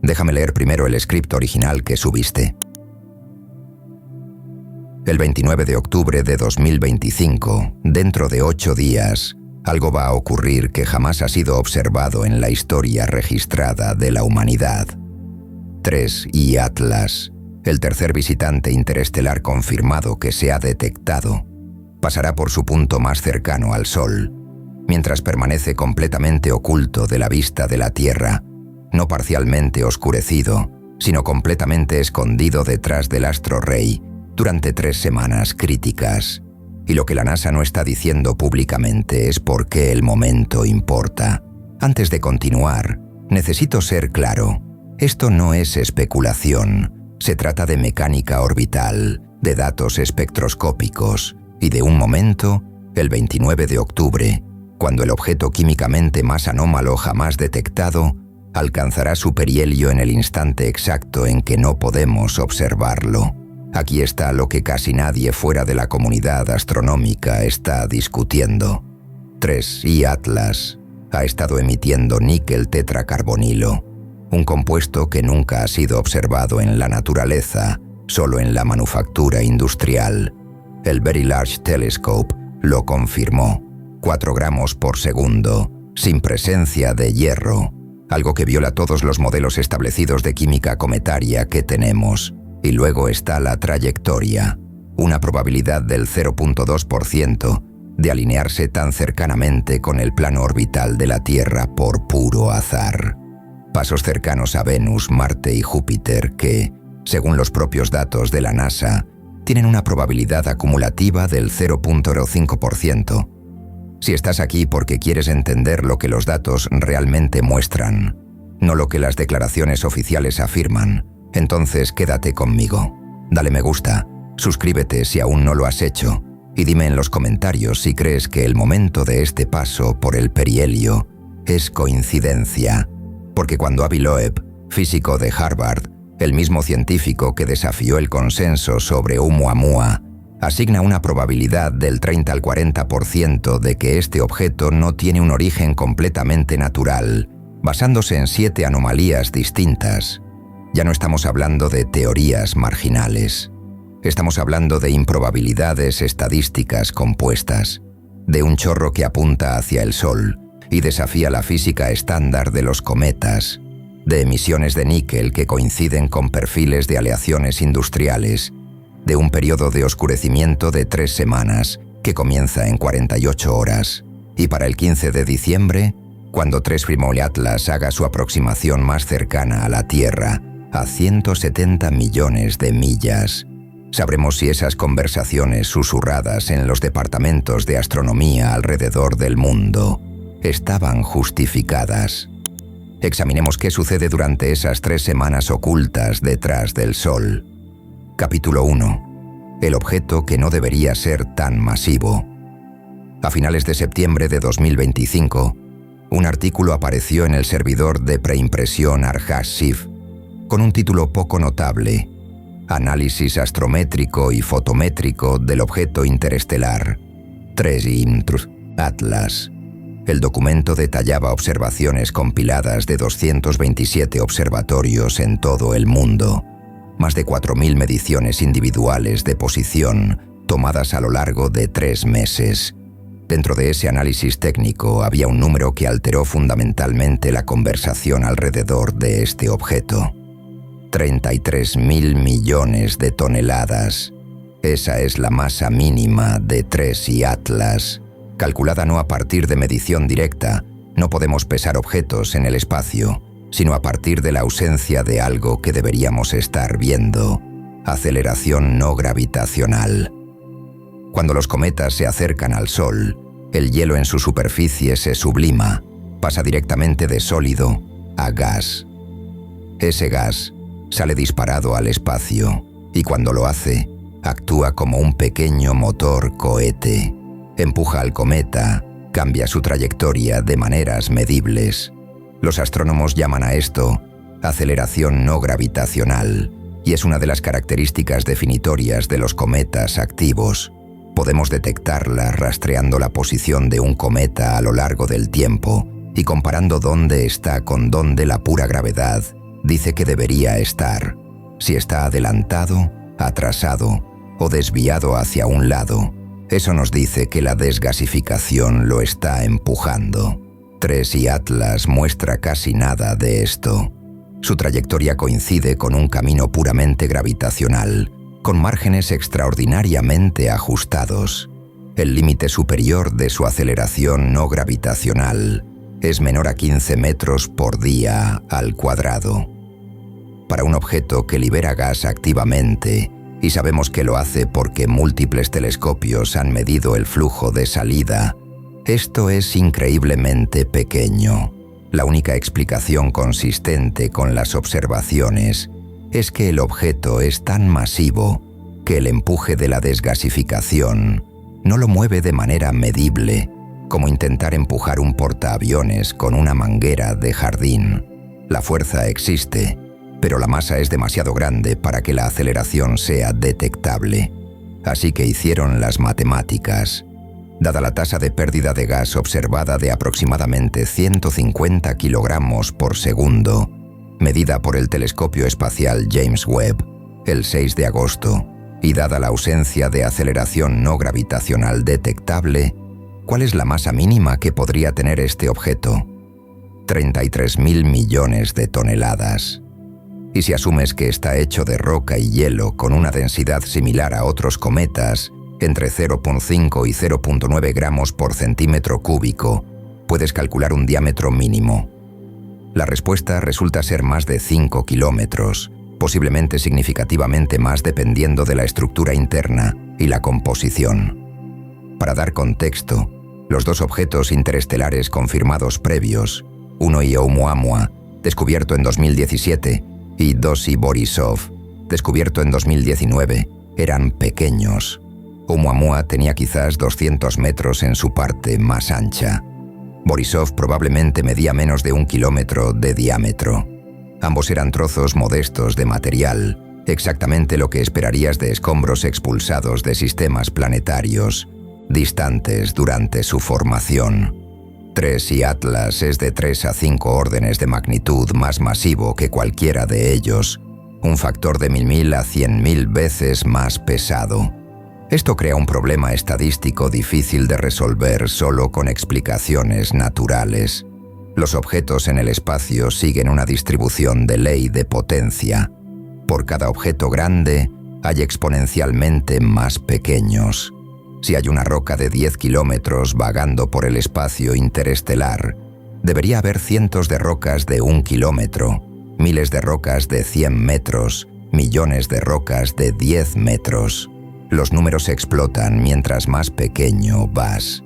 Déjame leer primero el script original que subiste. El 29 de octubre de 2025, dentro de 8 días, algo va a ocurrir que jamás ha sido observado en la historia registrada de la humanidad. 3I Atlas, el tercer visitante interestelar confirmado que se ha detectado, pasará por su punto más cercano al Sol, mientras permanece completamente oculto de la vista de la Tierra, no parcialmente oscurecido, sino completamente escondido detrás del astro rey durante 3 semanas críticas. Y lo que la NASA no está diciendo públicamente es por qué el momento importa. Antes de continuar, necesito ser claro. Esto no es especulación. Se trata de mecánica orbital, de datos espectroscópicos y de un momento, el 29 de octubre, cuando el objeto químicamente más anómalo jamás detectado alcanzará su perihelio en el instante exacto en que no podemos observarlo. Aquí está lo que casi nadie fuera de la comunidad astronómica está discutiendo. 3I Atlas ha estado emitiendo níquel tetracarbonilo, un compuesto que nunca ha sido observado en la naturaleza, solo en la manufactura industrial. El Very Large Telescope lo confirmó. 4 gramos por segundo, sin presencia de hierro, algo que viola todos los modelos establecidos de química cometaria que tenemos. Y luego está la trayectoria, una probabilidad del 0.2% de alinearse tan cercanamente con el plano orbital de la Tierra por puro azar. Pasos cercanos a Venus, Marte y Júpiter que, según los propios datos de la NASA, tienen una probabilidad acumulativa del 0.05%. Si estás aquí porque quieres entender lo que los datos realmente muestran, no lo que las declaraciones oficiales afirman, entonces quédate conmigo. Dale me gusta, suscríbete si aún no lo has hecho y dime en los comentarios si crees que el momento de este paso por el perihelio es coincidencia. Porque cuando Avi Loeb, físico de Harvard, el mismo científico que desafió el consenso sobre Oumuamua, asigna una probabilidad del 30 al 40% de que este objeto no tiene un origen completamente natural, basándose en 7 anomalías distintas, ya no estamos hablando de teorías marginales. Estamos hablando de improbabilidades estadísticas compuestas, de un chorro que apunta hacia el Sol y desafía la física estándar de los cometas, de emisiones de níquel que coinciden con perfiles de aleaciones industriales, de un periodo de oscurecimiento de 3 semanas que comienza en 48 horas, y para el 15 de diciembre, cuando 3I Atlas haga su aproximación más cercana a la Tierra, a 170 millones de millas, sabremos si esas conversaciones susurradas en los departamentos de astronomía alrededor del mundo estaban justificadas. Examinemos qué sucede durante esas 3 semanas ocultas detrás del Sol. Capítulo 1. El objeto que no debería ser tan masivo. A finales de septiembre de 2025, un artículo apareció en el servidor de preimpresión Arhaz-Sif, con un título poco notable: Análisis astrométrico y fotométrico del objeto interestelar 3I Atlas. El documento detallaba observaciones compiladas de 227 observatorios en todo el mundo, más de 4.000 mediciones individuales de posición tomadas a lo largo de 3 meses. Dentro de ese análisis técnico había un número que alteró fundamentalmente la conversación alrededor de este objeto. 33.000 millones de toneladas. Esa es la masa mínima de 3I Atlas. Calculada no a partir de medición directa, no podemos pesar objetos en el espacio, sino a partir de la ausencia de algo que deberíamos estar viendo: aceleración no gravitacional. Cuando los cometas se acercan al Sol, el hielo en su superficie se sublima, pasa directamente de sólido a gas. Ese gas sale disparado al espacio y cuando lo hace, actúa como un pequeño motor cohete. Empuja al cometa, cambia su trayectoria de maneras medibles. Los astrónomos llaman a esto aceleración no gravitacional y es una de las características definitorias de los cometas activos. Podemos detectarla rastreando la posición de un cometa a lo largo del tiempo y comparando dónde está con dónde la pura gravedad dice que debería estar, si está adelantado, atrasado o desviado hacia un lado. Eso nos dice que la desgasificación lo está empujando. TRES y Atlas muestra casi nada de esto. Su trayectoria coincide con un camino puramente gravitacional, con márgenes extraordinariamente ajustados. El límite superior de su aceleración no gravitacional es menor a 15 metros por día al cuadrado. Para un objeto que libera gas activamente, y sabemos que lo hace porque múltiples telescopios han medido el flujo de salida, esto es increíblemente pequeño. La única explicación consistente con las observaciones es que el objeto es tan masivo que el empuje de la desgasificación no lo mueve de manera medible, como intentar empujar un portaaviones con una manguera de jardín. La fuerza existe, pero la masa es demasiado grande para que la aceleración sea detectable. Así que hicieron las matemáticas. Dada la tasa de pérdida de gas observada de aproximadamente 150 kilogramos por segundo, medida por el telescopio espacial James Webb el 6 de agosto, y dada la ausencia de aceleración no gravitacional detectable, ¿cuál es la masa mínima que podría tener este objeto? 33.000 millones de toneladas. Y si asumes que está hecho de roca y hielo con una densidad similar a otros cometas, entre 0,5 y 0,9 gramos por centímetro cúbico, puedes calcular un diámetro mínimo. La respuesta resulta ser más de 5 kilómetros, posiblemente significativamente más dependiendo de la estructura interna y la composición. Para dar contexto, los dos objetos interestelares confirmados previos, 1I Oumuamua, descubierto en 2017, y 2I Borisov, descubierto en 2019, eran pequeños. Oumuamua tenía quizás 200 metros en su parte más ancha. Borisov probablemente medía menos de 1 kilómetro de diámetro. Ambos eran trozos modestos de material, exactamente lo que esperarías de escombros expulsados de sistemas planetarios, distantes durante su formación. TRES y Atlas es de 3 a 5 órdenes de magnitud más masivo que cualquiera de ellos, un factor de 1000.000 a 100.000 veces más pesado. Esto crea un problema estadístico difícil de resolver solo con explicaciones naturales. Los objetos en el espacio siguen una distribución de ley de potencia. Por cada objeto grande, hay exponencialmente más pequeños. Si hay una roca de 10 kilómetros vagando por el espacio interestelar, debería haber cientos de rocas de 1 kilómetro, miles de rocas de 100 metros, millones de rocas de 10 metros. Los números explotan mientras más pequeño vas.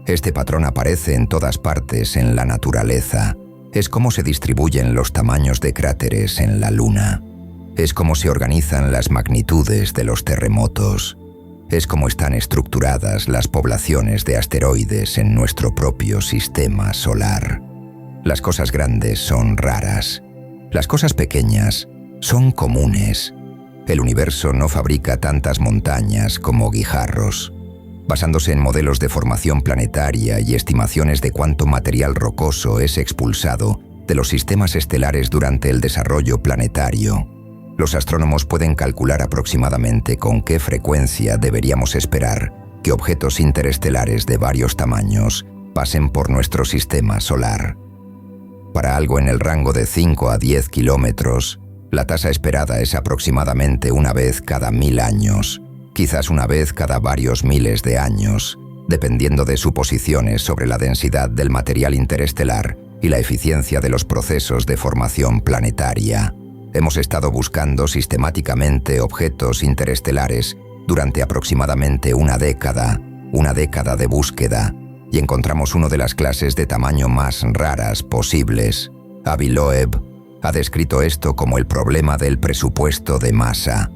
Este patrón aparece en todas partes en la naturaleza. Es como se distribuyen los tamaños de cráteres en la Luna. Es como se organizan las magnitudes de los terremotos. Es como están estructuradas las poblaciones de asteroides en nuestro propio sistema solar. Las cosas grandes son raras. Las cosas pequeñas son comunes. El universo no fabrica tantas montañas como guijarros. Basándose en modelos de formación planetaria y estimaciones de cuánto material rocoso es expulsado de los sistemas estelares durante el desarrollo planetario, los astrónomos pueden calcular aproximadamente con qué frecuencia deberíamos esperar que objetos interestelares de varios tamaños pasen por nuestro sistema solar. Para algo en el rango de 5 a 10 kilómetros, la tasa esperada es aproximadamente una vez cada 1000 años, quizás una vez cada varios miles de años, dependiendo de suposiciones sobre la densidad del material interestelar y la eficiencia de los procesos de formación planetaria. Hemos estado buscando sistemáticamente objetos interestelares durante aproximadamente una década de búsqueda, y encontramos una de las clases de tamaño más raras posibles. Avi Loeb ha descrito esto como el problema del presupuesto de masa.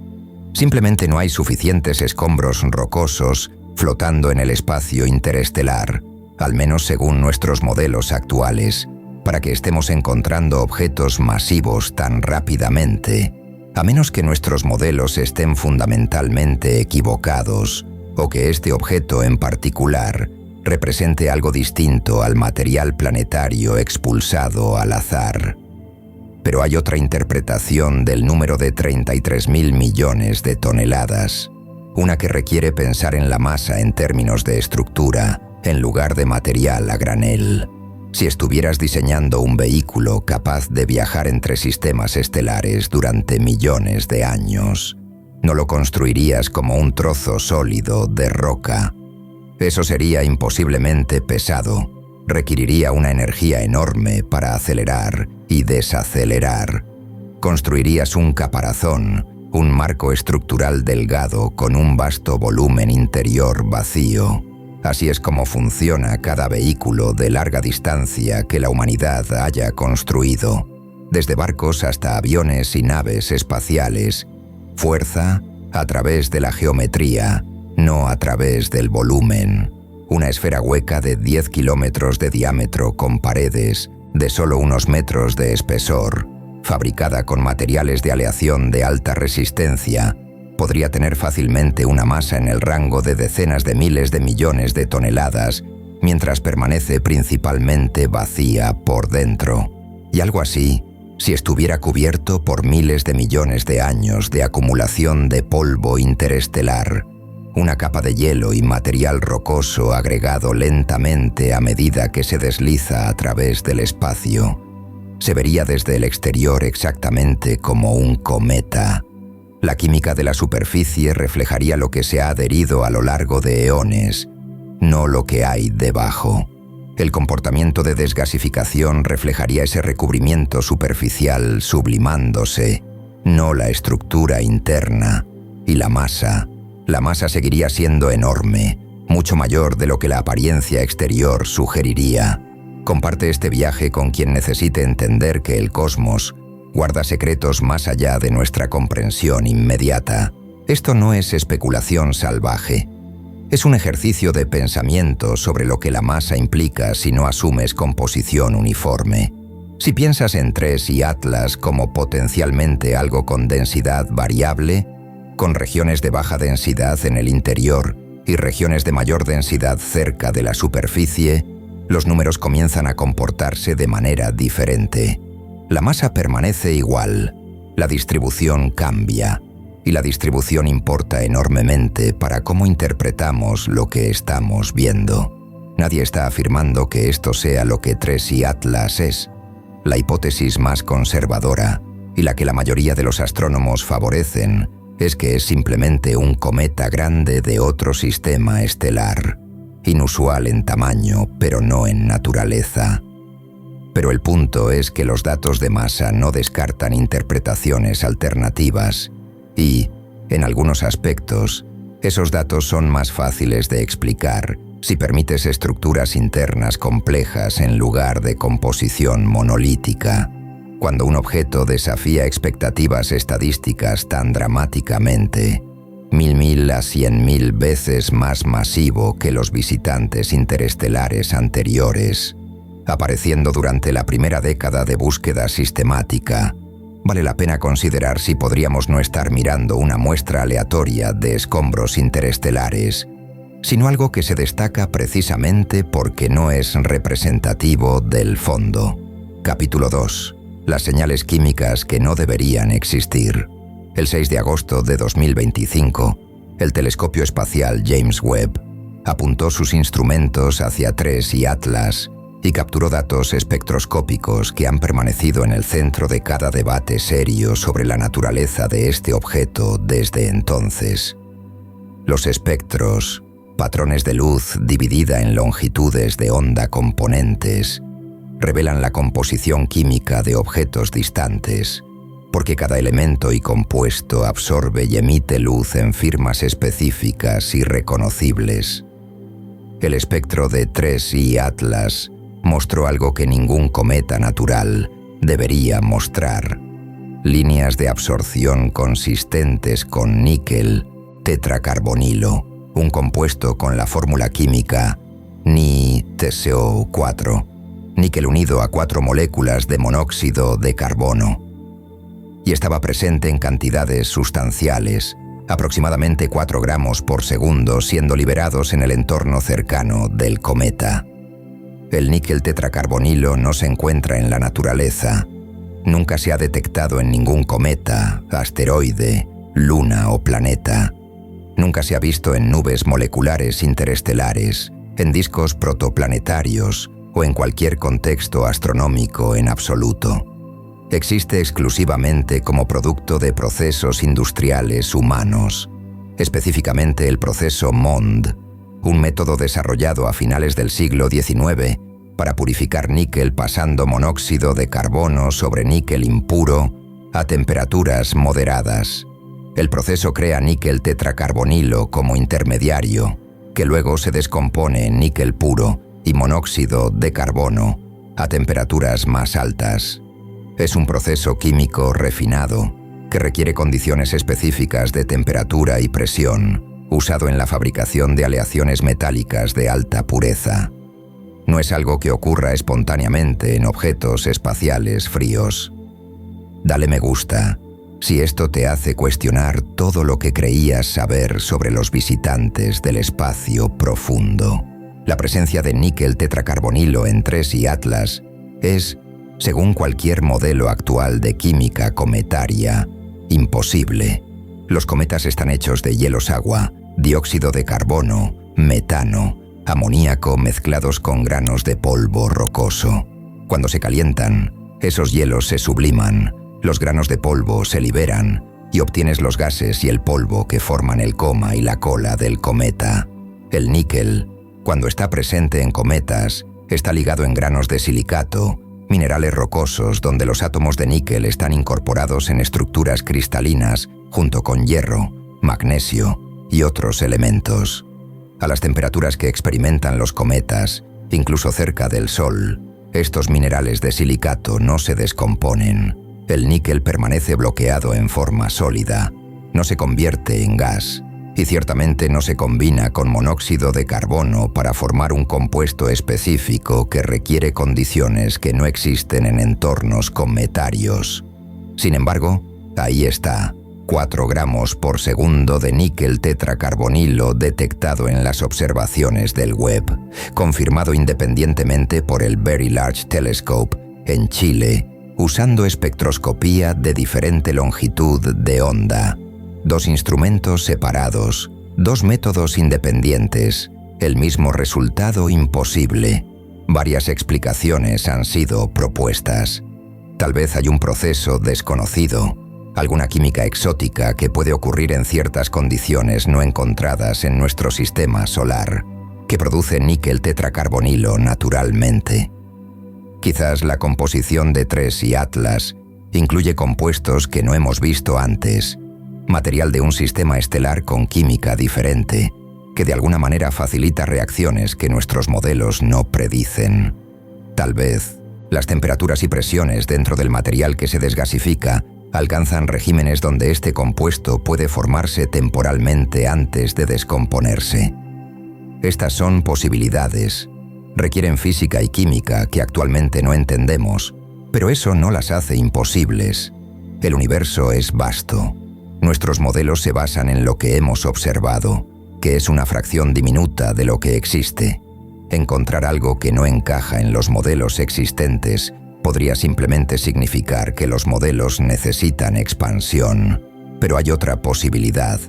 Simplemente no hay suficientes escombros rocosos flotando en el espacio interestelar, al menos según nuestros modelos actuales, para que estemos encontrando objetos masivos tan rápidamente, a menos que nuestros modelos estén fundamentalmente equivocados o que este objeto en particular represente algo distinto al material planetario expulsado al azar. Pero hay otra interpretación del número de 33.000 millones de toneladas, una que requiere pensar en la masa en términos de estructura, en lugar de material a granel. Si estuvieras diseñando un vehículo capaz de viajar entre sistemas estelares durante millones de años, no lo construirías como un trozo sólido de roca. Eso sería imposiblemente pesado, requeriría una energía enorme para acelerar y desacelerar. Construirías un caparazón, un marco estructural delgado con un vasto volumen interior vacío. Así es como funciona cada vehículo de larga distancia que la humanidad haya construido, desde barcos hasta aviones y naves espaciales. Fuerza a través de la geometría, no a través del volumen. Una esfera hueca de 10 kilómetros de diámetro con paredes de solo unos metros de espesor, fabricada con materiales de aleación de alta resistencia, podría tener fácilmente una masa en el rango de decenas de miles de millones de toneladas, mientras permanece principalmente vacía por dentro. Y algo así, si estuviera cubierto por miles de millones de años de acumulación de polvo interestelar, una capa de hielo y material rocoso agregado lentamente a medida que se desliza a través del espacio. Se vería desde el exterior exactamente como un cometa. La química de la superficie reflejaría lo que se ha adherido a lo largo de eones, no lo que hay debajo. El comportamiento de desgasificación reflejaría ese recubrimiento superficial sublimándose, no la estructura interna. Y la masa seguiría siendo enorme, mucho mayor de lo que la apariencia exterior sugeriría. Comparte este viaje con quien necesite entender que el cosmos guarda secretos más allá de nuestra comprensión inmediata. Esto no es especulación salvaje. Es un ejercicio de pensamiento sobre lo que la masa implica si no asumes composición uniforme. Si piensas en TRES y Atlas como potencialmente algo con densidad variable, con regiones de baja densidad en el interior y regiones de mayor densidad cerca de la superficie, los números comienzan a comportarse de manera diferente. La masa permanece igual, la distribución cambia, y la distribución importa enormemente para cómo interpretamos lo que estamos viendo. Nadie está afirmando que esto sea lo que TRES y Atlas es. La hipótesis más conservadora, y la que la mayoría de los astrónomos favorecen, es que es simplemente un cometa grande de otro sistema estelar, inusual en tamaño, pero no en naturaleza. Pero el punto es que los datos de masa no descartan interpretaciones alternativas y, en algunos aspectos, esos datos son más fáciles de explicar si permites estructuras internas complejas en lugar de composición monolítica. Cuando un objeto desafía expectativas estadísticas tan dramáticamente, 1000 a 100.000 veces más masivo que los visitantes interestelares anteriores, apareciendo durante la primera década de búsqueda sistemática, vale la pena considerar si podríamos no estar mirando una muestra aleatoria de escombros interestelares, sino algo que se destaca precisamente porque no es representativo del fondo. Capítulo 2. Las señales químicas que no deberían existir. El 6 de agosto de 2025, el telescopio espacial James Webb apuntó sus instrumentos hacia TRES y Atlas y capturó datos espectroscópicos que han permanecido en el centro de cada debate serio sobre la naturaleza de este objeto desde entonces. Los espectros, patrones de luz dividida en longitudes de onda componentes, revelan la composición química de objetos distantes, porque cada elemento y compuesto absorbe y emite luz en firmas específicas y reconocibles. El espectro de TRES y Atlas mostró algo que ningún cometa natural debería mostrar: líneas de absorción consistentes con níquel tetracarbonilo, un compuesto con la fórmula química NiTCO4, níquel unido a 4 moléculas de monóxido de carbono. Y estaba presente en cantidades sustanciales, aproximadamente 4 gramos por segundo, siendo liberados en el entorno cercano del cometa. El níquel tetracarbonilo no se encuentra en la naturaleza. Nunca se ha detectado en ningún cometa, asteroide, luna o planeta. Nunca se ha visto en nubes moleculares interestelares, en discos protoplanetarios o en cualquier contexto astronómico en absoluto. Existe exclusivamente como producto de procesos industriales humanos, específicamente el proceso MOND, un método desarrollado a finales del siglo XIX para purificar níquel pasando monóxido de carbono sobre níquel impuro a temperaturas moderadas. El proceso crea níquel tetracarbonilo como intermediario, que luego se descompone en níquel puro y monóxido de carbono a temperaturas más altas. Es un proceso químico refinado que requiere condiciones específicas de temperatura y presión, usado en la fabricación de aleaciones metálicas de alta pureza. No es algo que ocurra espontáneamente en objetos espaciales fríos. Dale me gusta si esto te hace cuestionar todo lo que creías saber sobre los visitantes del espacio profundo. La presencia de níquel tetracarbonilo en TRES y Atlas es, según cualquier modelo actual de química cometaria, imposible. Los cometas están hechos de hielos-agua, dióxido de carbono, metano, amoníaco mezclados con granos de polvo rocoso. Cuando se calientan, esos hielos se subliman, los granos de polvo se liberan y obtienes los gases y el polvo que forman el coma y la cola del cometa. El níquel, cuando está presente en cometas, está ligado en granos de silicato, minerales rocosos donde los átomos de níquel están incorporados en estructuras cristalinas junto con hierro, magnesio y otros elementos. A las temperaturas que experimentan los cometas, incluso cerca del Sol, estos minerales de silicato no se descomponen. El níquel permanece bloqueado en forma sólida, no se convierte en gas y ciertamente no se combina con monóxido de carbono para formar un compuesto específico que requiere condiciones que no existen en entornos cometarios. Sin embargo, ahí está, 4 gramos por segundo de níquel tetracarbonilo detectado en las observaciones del Webb, confirmado independientemente por el Very Large Telescope en Chile, usando espectroscopía de diferente longitud de onda. 2 instrumentos separados, 2 métodos independientes, el mismo resultado imposible. Varias explicaciones han sido propuestas. Tal vez hay un proceso desconocido, alguna química exótica que puede ocurrir en ciertas condiciones no encontradas en nuestro sistema solar, que produce níquel tetracarbonilo naturalmente. Quizás la composición de TRES y Atlas incluye compuestos que no hemos visto antes, material de un sistema estelar con química diferente, que de alguna manera facilita reacciones que nuestros modelos no predicen. Tal vez, las temperaturas y presiones dentro del material que se desgasifica alcanzan regímenes donde este compuesto puede formarse temporalmente antes de descomponerse. Estas son posibilidades. Requieren física y química que actualmente no entendemos, pero eso no las hace imposibles. El universo es vasto. Nuestros modelos se basan en lo que hemos observado, que es una fracción diminuta de lo que existe. Encontrar algo que no encaja en los modelos existentes podría simplemente significar que los modelos necesitan expansión. Pero hay otra posibilidad,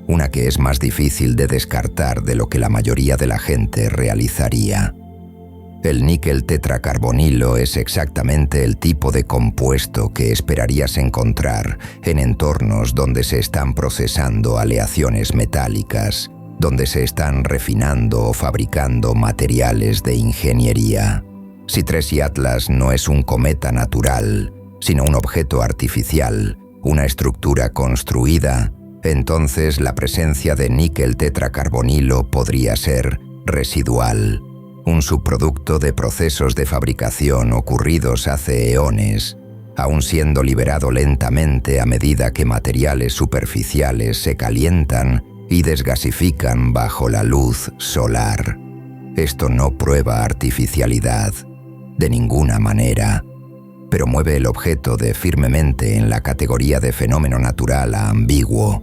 una que es más difícil de descartar de lo que la mayoría de la gente realizaría. El níquel tetracarbonilo es exactamente el tipo de compuesto que esperarías encontrar en entornos donde se están procesando aleaciones metálicas, donde se están refinando o fabricando materiales de ingeniería. Si TRES y Atlas no es un cometa natural, sino un objeto artificial, una estructura construida, entonces la presencia de níquel tetracarbonilo podría ser residual, un subproducto de procesos de fabricación ocurridos hace eones, aún siendo liberado lentamente a medida que materiales superficiales se calientan y desgasifican bajo la luz solar. Esto no prueba artificialidad, de ninguna manera, pero mueve el objeto de firmemente en la categoría de fenómeno natural a ambiguo,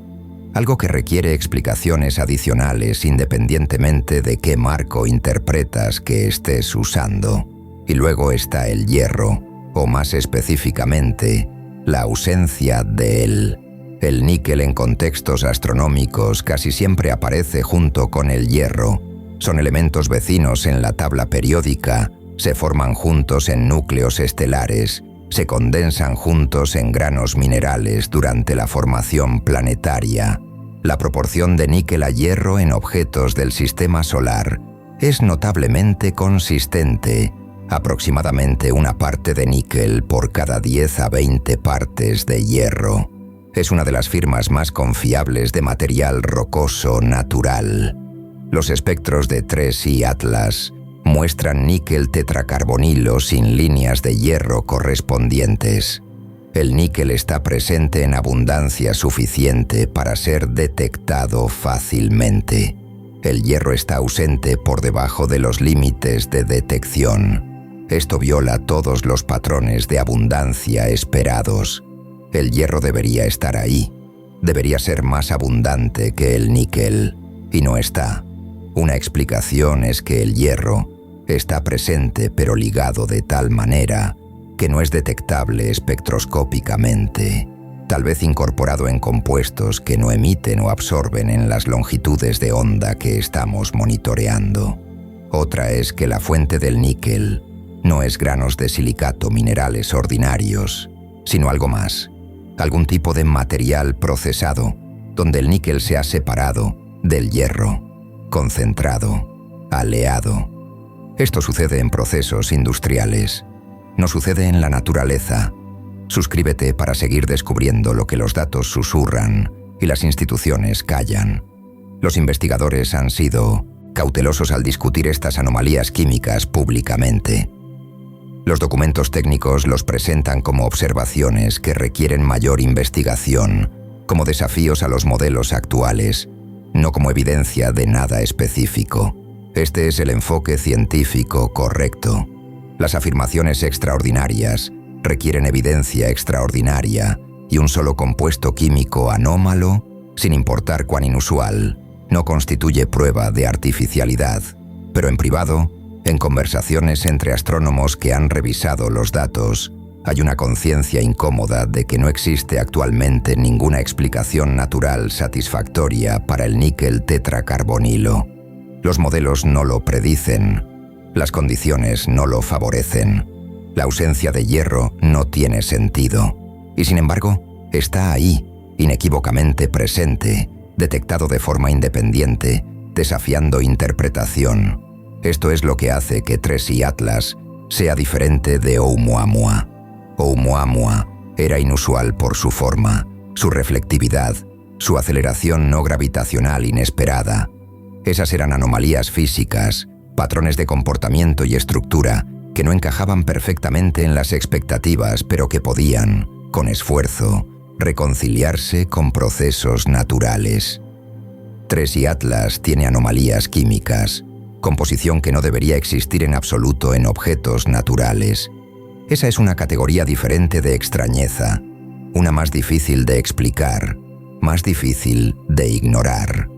algo que requiere explicaciones adicionales independientemente de qué marco interpretas que estés usando. Y luego está el hierro, o más específicamente, la ausencia de él. El níquel en contextos astronómicos casi siempre aparece junto con el hierro. Son elementos vecinos en la tabla periódica, se forman juntos en núcleos estelares, se condensan juntos en granos minerales durante la formación planetaria. La proporción de níquel a hierro en objetos del sistema solar es notablemente consistente, aproximadamente una parte de níquel por cada 10 a 20 partes de hierro. Es una de las firmas más confiables de material rocoso natural. Los espectros de 3i Atlas muestran níquel tetracarbonilo sin líneas de hierro correspondientes. El níquel está presente en abundancia suficiente para ser detectado fácilmente. El hierro está ausente por debajo de los límites de detección. Esto viola todos los patrones de abundancia esperados. El hierro debería estar ahí. Debería ser más abundante que el níquel, y no está. Una explicación es que el hierro está presente pero ligado de tal manera que no es detectable espectroscópicamente, tal vez incorporado en compuestos que no emiten o absorben en las longitudes de onda que estamos monitoreando. Otra es que la fuente del níquel no es granos de silicato minerales ordinarios, sino algo más, algún tipo de material procesado, donde el níquel se ha separado del hierro, concentrado, aleado. Esto sucede en procesos industriales. No sucede en la naturaleza. Suscríbete para seguir descubriendo lo que los datos susurran y las instituciones callan. Los investigadores han sido cautelosos al discutir estas anomalías químicas públicamente. Los documentos técnicos los presentan como observaciones que requieren mayor investigación, como desafíos a los modelos actuales, no como evidencia de nada específico. Este es el enfoque científico correcto. Las afirmaciones extraordinarias requieren evidencia extraordinaria y un solo compuesto químico anómalo, sin importar cuán inusual, no constituye prueba de artificialidad. Pero en privado, en conversaciones entre astrónomos que han revisado los datos, hay una conciencia incómoda de que no existe actualmente ninguna explicación natural satisfactoria para el níquel tetracarbonilo. Los modelos no lo predicen. Las condiciones no lo favorecen. La ausencia de hierro no tiene sentido. Y sin embargo, está ahí, inequívocamente presente, detectado de forma independiente, desafiando interpretación. Esto es lo que hace que 3i Atlas sea diferente de Oumuamua. Oumuamua era inusual por su forma, su reflectividad, su aceleración no gravitacional inesperada. Esas eran anomalías físicas, patrones de comportamiento y estructura que no encajaban perfectamente en las expectativas, pero que podían, con esfuerzo, reconciliarse con procesos naturales. 3i Atlas tiene anomalías químicas, composición que no debería existir en absoluto en objetos naturales. Esa es una categoría diferente de extrañeza, una más difícil de explicar, más difícil de ignorar.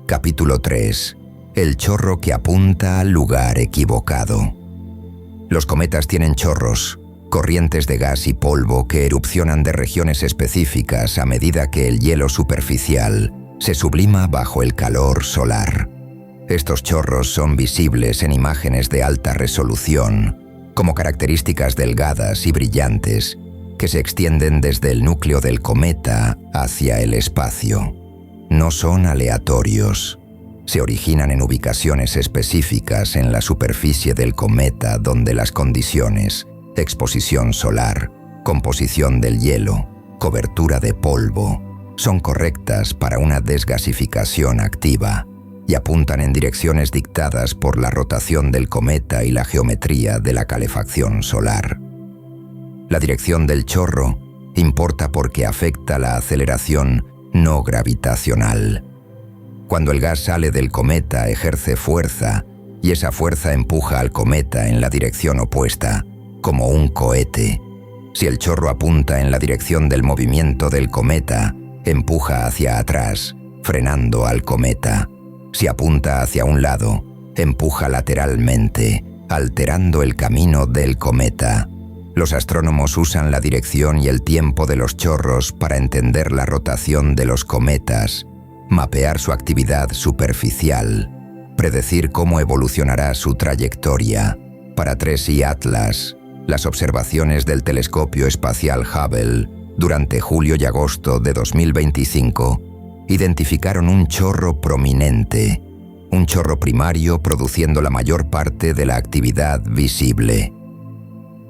Capítulo 3. El chorro que apunta al lugar equivocado. Los cometas tienen chorros, corrientes de gas y polvo que erupcionan de regiones específicas a medida que el hielo superficial se sublima bajo el calor solar. Estos chorros son visibles en imágenes de alta resolución, como características delgadas y brillantes que se extienden desde el núcleo del cometa hacia el espacio. No son aleatorios. Se originan en ubicaciones específicas en la superficie del cometa donde las condiciones, exposición solar, composición del hielo, cobertura de polvo, son correctas para una desgasificación activa y apuntan en direcciones dictadas por la rotación del cometa y la geometría de la calefacción solar. La dirección del chorro importa porque afecta la aceleración no gravitacional. Cuando el gas sale del cometa ejerce fuerza y esa fuerza empuja al cometa en la dirección opuesta, como un cohete. Si el chorro apunta en la dirección del movimiento del cometa, empuja hacia atrás, frenando al cometa. Si apunta hacia un lado, empuja lateralmente, alterando el camino del cometa. Los astrónomos usan la dirección y el tiempo de los chorros para entender la rotación de los cometas, mapear su actividad superficial, predecir cómo evolucionará su trayectoria. Para TRES y Atlas, las observaciones del telescopio espacial Hubble durante julio y agosto de 2025 identificaron un chorro prominente, un chorro primario produciendo la mayor parte de la actividad visible.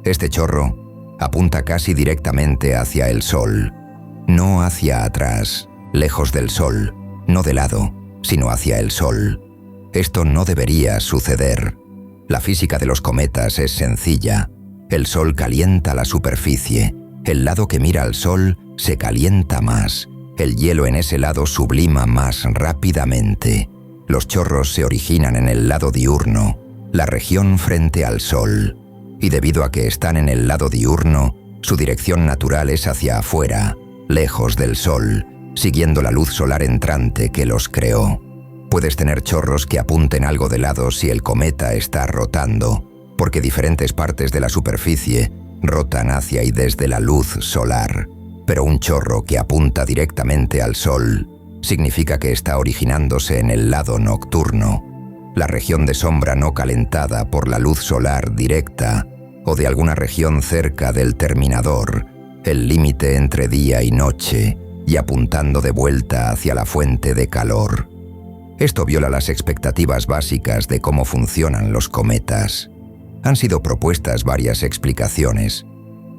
Este chorro apunta casi directamente hacia el Sol, no hacia atrás, lejos del Sol, no de lado, sino hacia el Sol. Esto no debería suceder. La física de los cometas es sencilla. El Sol calienta la superficie. El lado que mira al Sol se calienta más. El hielo en ese lado sublima más rápidamente. Los chorros se originan en el lado diurno, la región frente al Sol. Y debido a que están en el lado diurno, su dirección natural es hacia afuera, lejos del Sol, siguiendo la luz solar entrante que los creó. Puedes tener chorros que apunten algo de lado si el cometa está rotando, porque diferentes partes de la superficie rotan hacia y desde la luz solar. Pero un chorro que apunta directamente al Sol significa que está originándose en el lado nocturno, la región de sombra no calentada por la luz solar directa o de alguna región cerca del terminador, el límite entre día y noche, y apuntando de vuelta hacia la fuente de calor. Esto viola las expectativas básicas de cómo funcionan los cometas. Han sido propuestas varias explicaciones.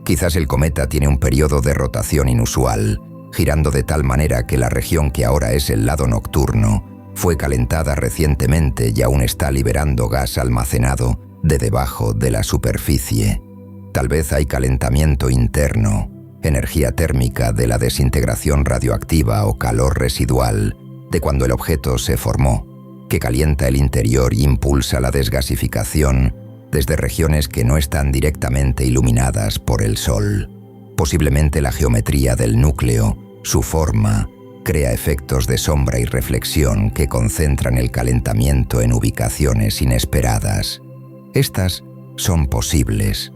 Quizás el cometa tiene un periodo de rotación inusual, girando de tal manera que la región que ahora es el lado nocturno fue calentada recientemente y aún está liberando gas almacenado de debajo de la superficie. Tal vez hay calentamiento interno, energía térmica de la desintegración radioactiva o calor residual de cuando el objeto se formó, que calienta el interior e impulsa la desgasificación desde regiones que no están directamente iluminadas por el Sol. Posiblemente la geometría del núcleo, su forma, crea efectos de sombra y reflexión que concentran el calentamiento en ubicaciones inesperadas. Estas son posibles.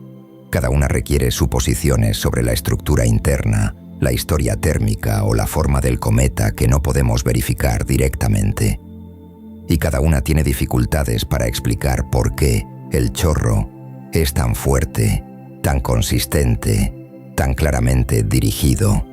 Cada una requiere suposiciones sobre la estructura interna, la historia térmica o la forma del cometa que no podemos verificar directamente. Y cada una tiene dificultades para explicar por qué el chorro es tan fuerte, tan consistente, tan claramente dirigido.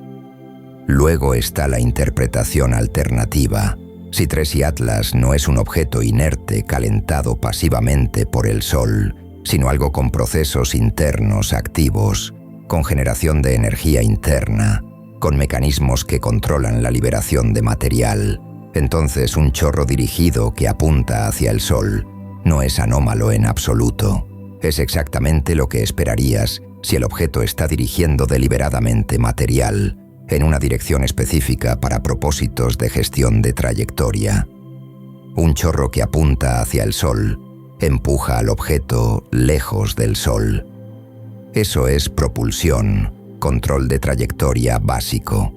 Luego está la interpretación alternativa. Si TRES y Atlas no es un objeto inerte calentado pasivamente por el Sol, sino algo con procesos internos activos, con generación de energía interna, con mecanismos que controlan la liberación de material, entonces un chorro dirigido que apunta hacia el Sol no es anómalo en absoluto. Es exactamente lo que esperarías si el objeto está dirigiendo deliberadamente material en una dirección específica para propósitos de gestión de trayectoria. Un chorro que apunta hacia el Sol empuja al objeto lejos del Sol. Eso es propulsión, control de trayectoria básico.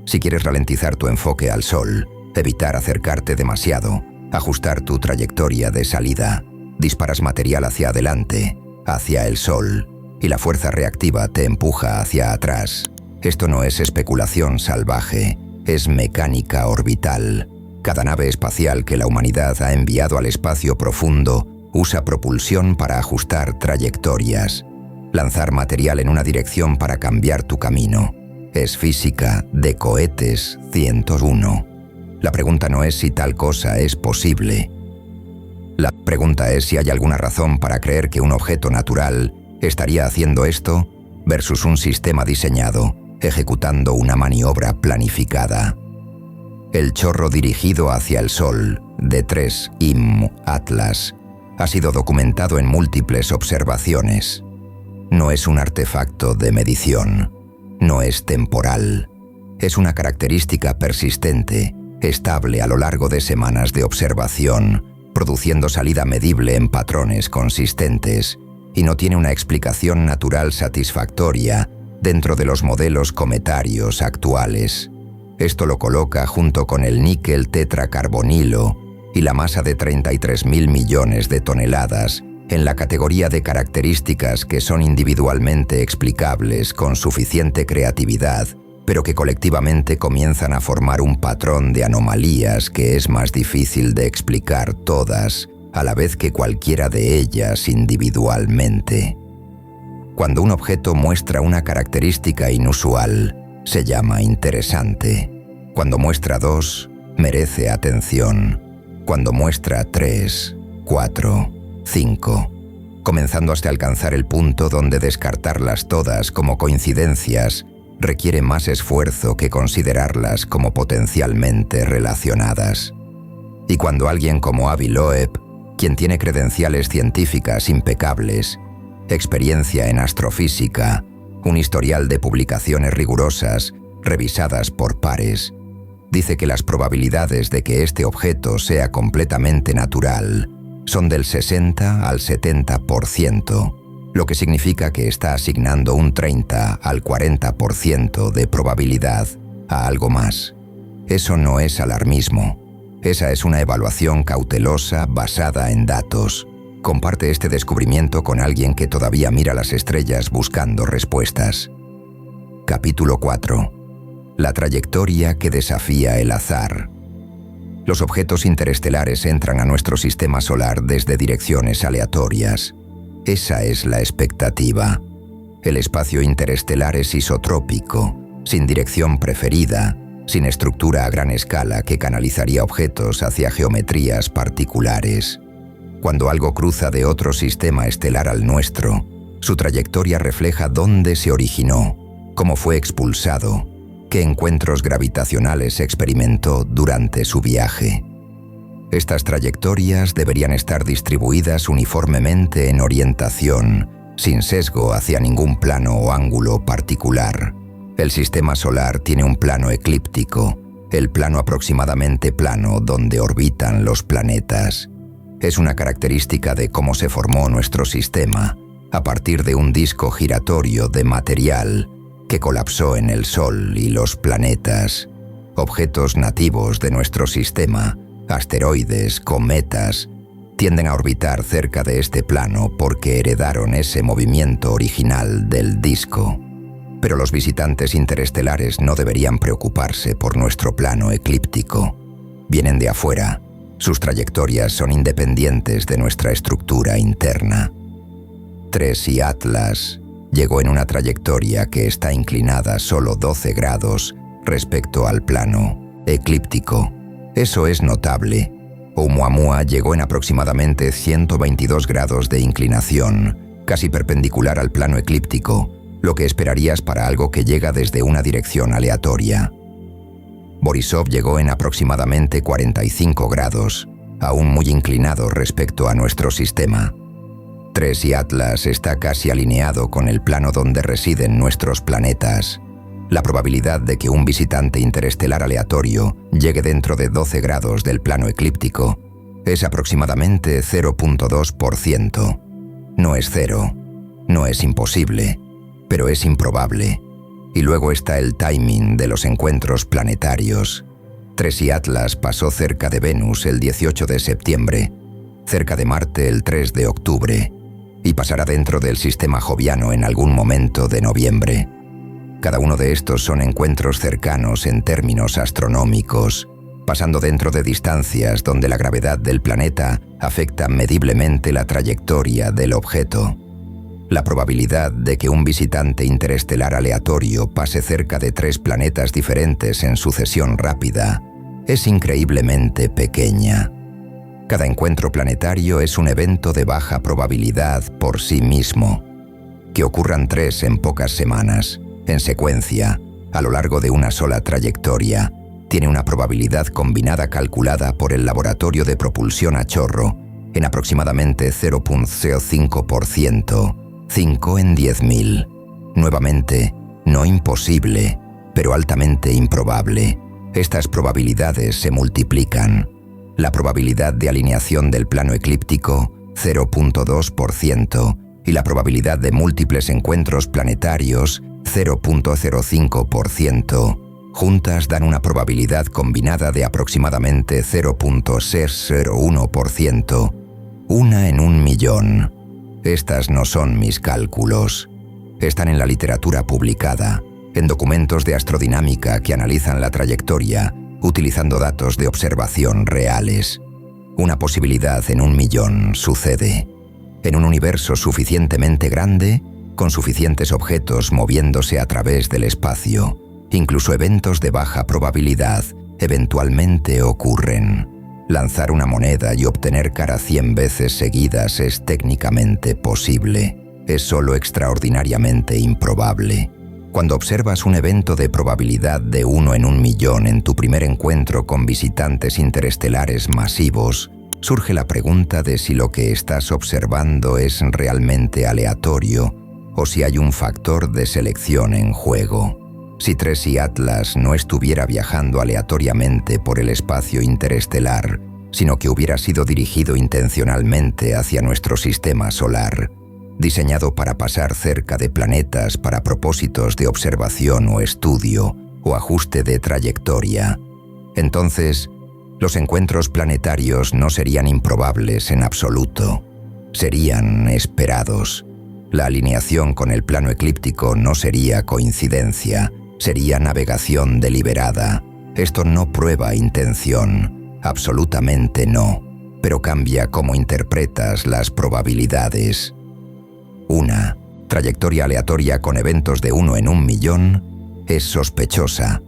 Si quieres ralentizar tu enfoque al Sol, evitar acercarte demasiado, ajustar tu trayectoria de salida, disparas material hacia adelante, hacia el Sol, y la fuerza reactiva te empuja hacia atrás. Esto no es especulación salvaje, es mecánica orbital. Cada nave espacial que la humanidad ha enviado al espacio profundo usa propulsión para ajustar trayectorias, lanzar material en una dirección para cambiar tu camino. Es física de cohetes 101. La pregunta no es si tal cosa es posible. La pregunta es si hay alguna razón para creer que un objeto natural estaría haciendo esto versus un sistema diseñado, ejecutando una maniobra planificada. El chorro dirigido hacia el Sol de TRES y Atlas ha sido documentado en múltiples observaciones. No es un artefacto de medición, no es temporal. Es una característica persistente, estable a lo largo de semanas de observación, produciendo salida medible en patrones consistentes, y no tiene una explicación natural satisfactoria dentro de los modelos cometarios actuales. Esto lo coloca junto con el níquel tetracarbonilo y la masa de 33.000 millones de toneladas en la categoría de características que son individualmente explicables con suficiente creatividad, pero que colectivamente comienzan a formar un patrón de anomalías que es más difícil de explicar todas, a la vez que cualquiera de ellas individualmente. Cuando un objeto muestra una característica inusual, se llama interesante. Cuando muestra 2, merece atención. Cuando muestra 3, 4, 5, comenzando hasta alcanzar el punto donde descartarlas todas como coincidencias requiere más esfuerzo que considerarlas como potencialmente relacionadas. Y cuando alguien como Avi Loeb, quien tiene credenciales científicas impecables, experiencia en astrofísica, un historial de publicaciones rigurosas, revisadas por pares, dice que las probabilidades de que este objeto sea completamente natural son del 60 al 70%, lo que significa que está asignando un 30 al 40% de probabilidad a algo más. Eso no es alarmismo. Esa es una evaluación cautelosa basada en datos. Comparte este descubrimiento con alguien que todavía mira las estrellas buscando respuestas. Capítulo 4. La trayectoria que desafía el azar. Los objetos interestelares entran a nuestro sistema solar desde direcciones aleatorias. Esa es la expectativa. El espacio interestelar es isotrópico, sin dirección preferida, sin estructura a gran escala que canalizaría objetos hacia geometrías particulares. Cuando algo cruza de otro sistema estelar al nuestro, su trayectoria refleja dónde se originó, cómo fue expulsado, qué encuentros gravitacionales experimentó durante su viaje. Estas trayectorias deberían estar distribuidas uniformemente en orientación, sin sesgo hacia ningún plano o ángulo particular. El sistema solar tiene un plano eclíptico, el plano aproximadamente plano donde orbitan los planetas. Es una característica de cómo se formó nuestro sistema, a partir de un disco giratorio de material que colapsó en el Sol y los planetas. Objetos nativos de nuestro sistema, asteroides, cometas, tienden a orbitar cerca de este plano porque heredaron ese movimiento original del disco. Pero los visitantes interestelares no deberían preocuparse por nuestro plano eclíptico. Vienen de afuera. Sus trayectorias son independientes de nuestra estructura interna. Tracy Atlas llegó en una trayectoria que está inclinada solo 12 grados respecto al plano eclíptico. Eso es notable. Oumuamua llegó en aproximadamente 122 grados de inclinación, casi perpendicular al plano eclíptico, lo que esperarías para algo que llega desde una dirección aleatoria. Borisov llegó en aproximadamente 45 grados, aún muy inclinado respecto a nuestro sistema. Tracy Atlas está casi alineado con el plano donde residen nuestros planetas. La probabilidad de que un visitante interestelar aleatorio llegue dentro de 12 grados del plano eclíptico es aproximadamente 0.2%. No es cero, no es imposible, pero es improbable. Y luego está el timing de los encuentros planetarios. Tracy Atlas pasó cerca de Venus el 18 de septiembre, cerca de Marte el 3 de octubre, y pasará dentro del sistema joviano en algún momento de noviembre. Cada uno de estos son encuentros cercanos en términos astronómicos, pasando dentro de distancias donde la gravedad del planeta afecta mediblemente la trayectoria del objeto. La probabilidad de que un visitante interestelar aleatorio pase cerca de 3 planetas diferentes en sucesión rápida es increíblemente pequeña. Cada encuentro planetario es un evento de baja probabilidad por sí mismo. Que ocurran 3 en pocas semanas, en secuencia, a lo largo de una sola trayectoria, tiene una probabilidad combinada calculada por el laboratorio de propulsión a chorro en aproximadamente 0.05%, 5 en 10.000. Nuevamente, no imposible, pero altamente improbable. Estas probabilidades se multiplican. La probabilidad de alineación del plano eclíptico, 0.2%, y la probabilidad de múltiples encuentros planetarios, 0.05%, juntas dan una probabilidad combinada de aproximadamente 0.601%, 1 en 1 millón. Estas no son mis cálculos. Están en la literatura publicada, en documentos de astrodinámica que analizan la trayectoria utilizando datos de observación reales. Una posibilidad en 1.000.000 sucede. En un universo suficientemente grande, con suficientes objetos moviéndose a través del espacio, incluso eventos de baja probabilidad eventualmente ocurren. Lanzar una moneda y obtener cara 100 veces seguidas es técnicamente posible. Es solo extraordinariamente improbable. Cuando observas un evento de probabilidad de 1 en 1.000.000 en tu primer encuentro con visitantes interestelares masivos, surge la pregunta de si lo que estás observando es realmente aleatorio o si hay un factor de selección en juego. Si Tracy Atlas no estuviera viajando aleatoriamente por el espacio interestelar, sino que hubiera sido dirigido intencionalmente hacia nuestro sistema solar, diseñado para pasar cerca de planetas para propósitos de observación o estudio o ajuste de trayectoria, entonces los encuentros planetarios no serían improbables en absoluto, serían esperados. La alineación con el plano eclíptico no sería coincidencia, sería navegación deliberada. Esto no prueba intención, absolutamente no, pero cambia cómo interpretas las probabilidades. Una trayectoria aleatoria con eventos de 1 en 1.000.000 es sospechosa.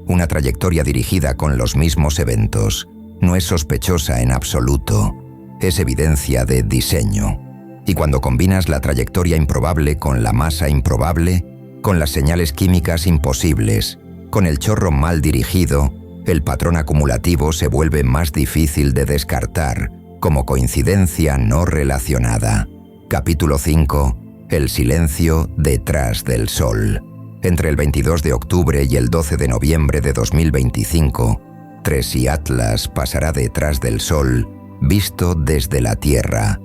Una trayectoria dirigida con los mismos eventos no es sospechosa en absoluto, es evidencia de diseño. Y cuando combinas la trayectoria improbable con la masa improbable, con las señales químicas imposibles, con el chorro mal dirigido, el patrón acumulativo se vuelve más difícil de descartar como coincidencia no relacionada. Capítulo 5. El silencio detrás del Sol. Entre el 22 de octubre y el 12 de noviembre de 2025, Tracy Atlas pasará detrás del Sol, visto desde la Tierra.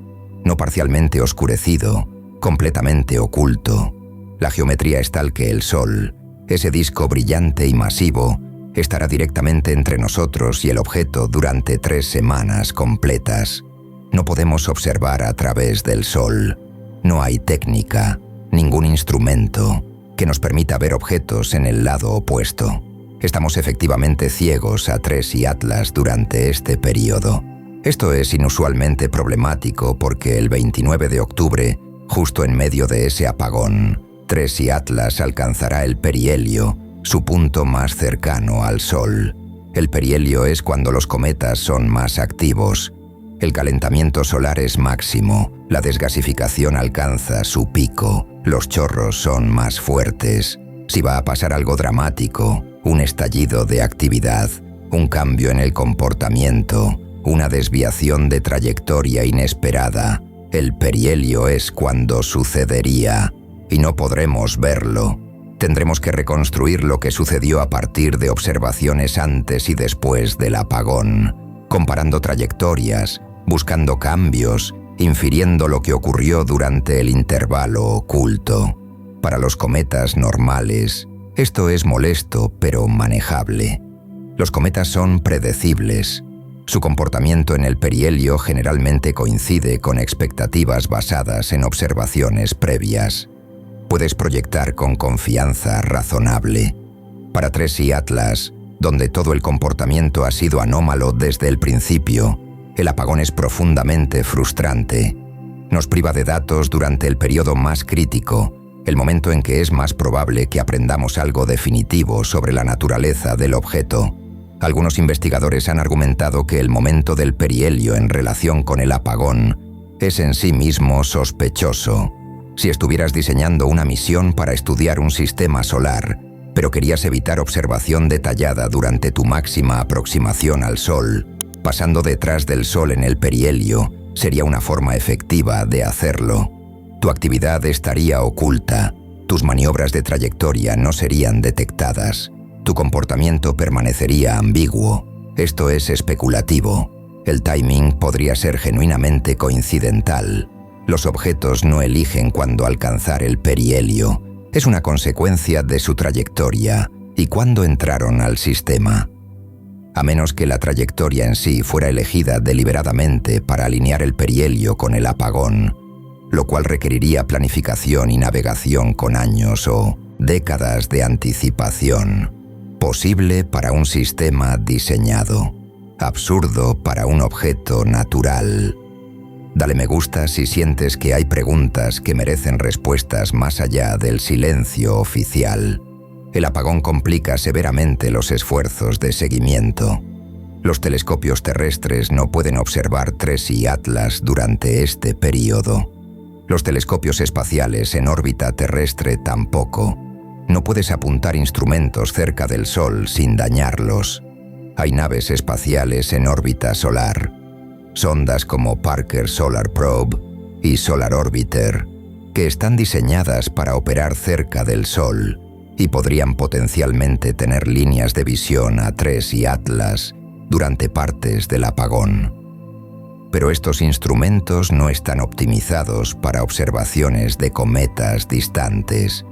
No parcialmente oscurecido, completamente oculto. La geometría es tal que el Sol, ese disco brillante y masivo, estará directamente entre nosotros y el objeto durante 3 semanas completas. No podemos observar a través del Sol. No hay técnica, ningún instrumento, que nos permita ver objetos en el lado opuesto. Estamos efectivamente ciegos a Tracy Atlas durante este periodo. Esto es inusualmente problemático porque el 29 de octubre, justo en medio de ese apagón, Tracy Atlas alcanzará el perihelio, su punto más cercano al Sol. El perihelio es cuando los cometas son más activos. El calentamiento solar es máximo, la desgasificación alcanza su pico, los chorros son más fuertes. Si va a pasar algo dramático, un estallido de actividad, un cambio en el comportamiento, una desviación de trayectoria inesperada, el perihelio es cuando sucedería, y no podremos verlo. Tendremos que reconstruir lo que sucedió a partir de observaciones antes y después del apagón, comparando trayectorias, buscando cambios, infiriendo lo que ocurrió durante el intervalo oculto. Para los cometas normales, esto es molesto pero manejable. Los cometas son predecibles. Su comportamiento en el perihelio generalmente coincide con expectativas basadas en observaciones previas. Puedes proyectar con confianza razonable. Para Tracy Atlas, donde todo el comportamiento ha sido anómalo desde el principio, el apagón es profundamente frustrante. Nos priva de datos durante el periodo más crítico, el momento en que es más probable que aprendamos algo definitivo sobre la naturaleza del objeto. Algunos investigadores han argumentado que el momento del perihelio en relación con el apagón es en sí mismo sospechoso. Si estuvieras diseñando una misión para estudiar un sistema solar, pero querías evitar observación detallada durante tu máxima aproximación al Sol, pasando detrás del Sol en el perihelio sería una forma efectiva de hacerlo. Tu actividad estaría oculta, tus maniobras de trayectoria no serían detectadas, tu comportamiento permanecería ambiguo. Esto es especulativo. El timing podría ser genuinamente coincidental. Los objetos no eligen cuándo alcanzar el perihelio. Es una consecuencia de su trayectoria y cuándo entraron al sistema. A menos que la trayectoria en sí fuera elegida deliberadamente para alinear el perihelio con el apagón, lo cual requeriría planificación y navegación con años o décadas de anticipación. Posible para un sistema diseñado, absurdo para un objeto natural. Dale me gusta si sientes que hay preguntas que merecen respuestas más allá del silencio oficial. El apagón complica severamente los esfuerzos de seguimiento. Los telescopios terrestres no pueden observar TRES y Atlas durante este período. Los telescopios espaciales en órbita terrestre tampoco. No puedes apuntar instrumentos cerca del Sol sin dañarlos. Hay naves espaciales en órbita solar. Sondas como Parker Solar Probe y Solar Orbiter, que están diseñadas para operar cerca del Sol y podrían potencialmente tener líneas de visión a TRES y Atlas durante partes del apagón. Pero estos instrumentos no están optimizados para observaciones de cometas distantes.